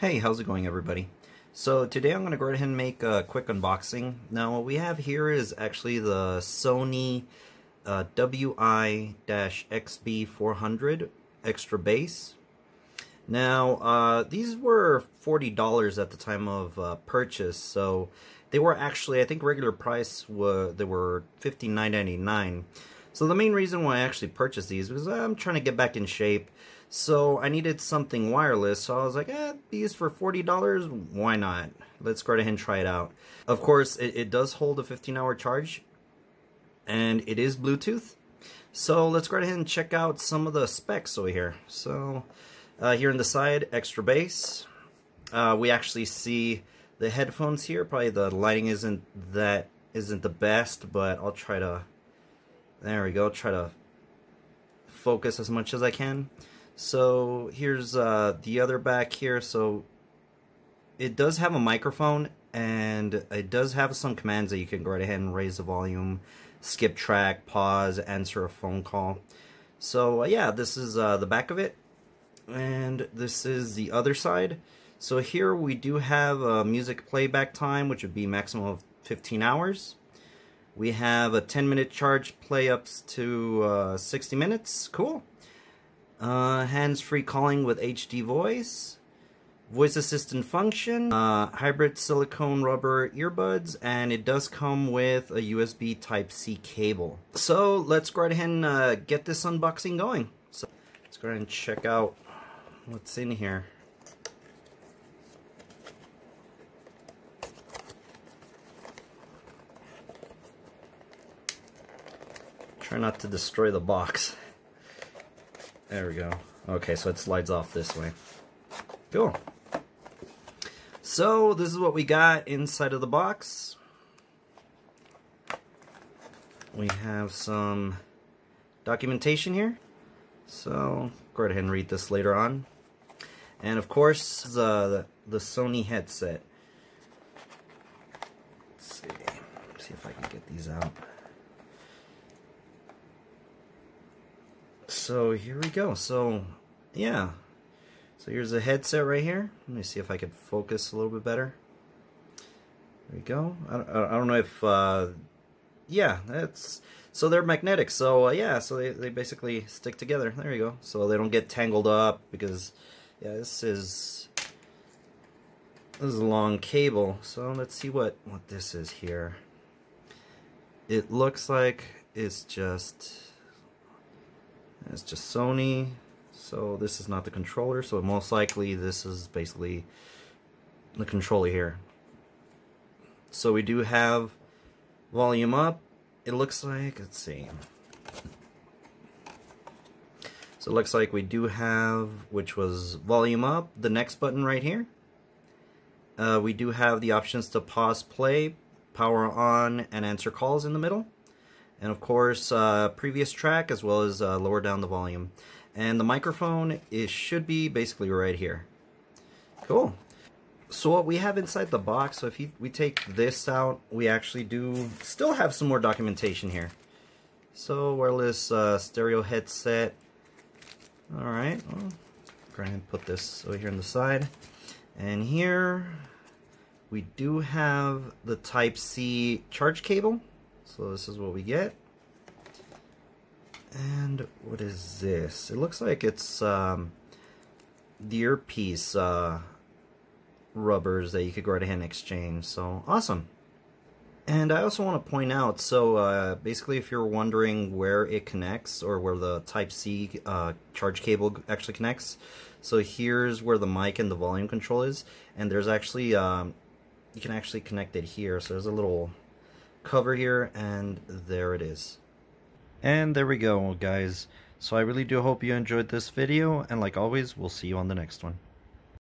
Hey, how's it going, everybody? So today I'm going to go ahead and make a quick unboxing. Now what we have here is actually the Sony WI-XB400 extra bass. Now these were $40 at the time of purchase, so they were actually, I think regular price they were $59.99. So the main reason why I actually purchased these was I'm trying to get back in shape. So I needed something wireless, so I was like, these for $40, why not? Let's go ahead and try it out. Of course, it does hold a 15-hour charge, and it is Bluetooth. So let's go ahead and check out some of the specs over here. So here on the side, extra bass. We actually see the headphones here. Probably the lighting isn't the best, but I'll try to, there we go, try to focus as much as I can. So here's the other back here. So it does have a microphone, and it does have some commands that you can go right ahead and raise the volume, skip track, pause, answer a phone call. So yeah, this is the back of it, and this is the other side. So here we do have a music playback time, which would be maximum of 15 hours. We have a 10-minute charge play up to 60 minutes. Cool. Hands-free calling with HD voice, voice assistant function, hybrid silicone rubber earbuds, and it does come with a USB Type-C cable. So let's go ahead and get this unboxing going. So let's go ahead and check out what's in here. Try not to destroy the box. There we go. Okay, so it slides off this way. Cool. So this is what we got inside of the box. We have some documentation here. So go ahead and read this later on. And of course, the Sony headset. Let's see if I can get these out. So here we go. So yeah, so here's the headset right here. Let me see if I can focus a little bit better. There we go. I don't know if yeah, that's, so they're magnetic. So yeah, so they basically stick together. There you go. So they don't get tangled up, because yeah, this is a long cable. So let's see what this is here. It looks like it's just Sony. So this is not the controller, so most likely this is basically the controller here. So we do have volume up. It looks like, let's see. So it looks like we do have, which was volume up, the next button right here. We do have the options to pause, play, power on, and answer calls in the middle. And of course, previous track, as well as lower down the volume. And the microphone should be basically right here. Cool. So what we have inside the box, so if we take this out, we actually do still have some more documentation here. So wireless stereo headset. Alright, well, go ahead and put this over here on the side. And here we do have the Type-C charge cable. So this is what we get. And what is this? It looks like it's the earpiece rubbers that you could go right ahead and exchange. So awesome. And I also want to point out, so basically if you're wondering where it connects, or where the Type-C charge cable actually connects, so here's where the mic and the volume control is, and there's actually you can actually connect it here. So there's a little cover here, and there it is. And there we go, guys. So I really do hope you enjoyed this video, and like always, we'll see you on the next one.